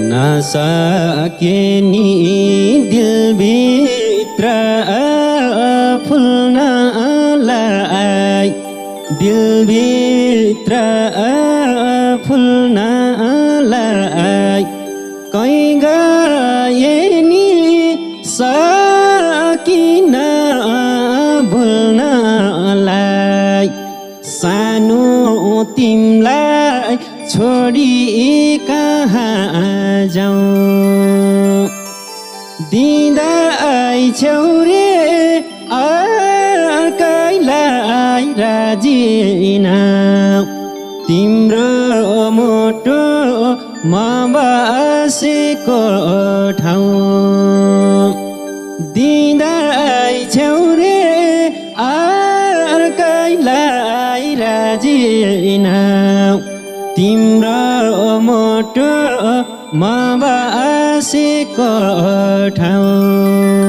नसके नि दिलभित्र फुल्नलाई दिलभित्र फुल्नलाई कहीँ गए नि सकिन भुल्नलाई सानो तिमलाई छोडी कहाँ जाऊँ दिँदै छेउ रे अर्कैलाई राजिना तिम्रो मुटु म बसेको ठाउँ दिँदै छेउ रे अर्कैलाई राजिना तिम्रो मुटु म बसेको ठाउँ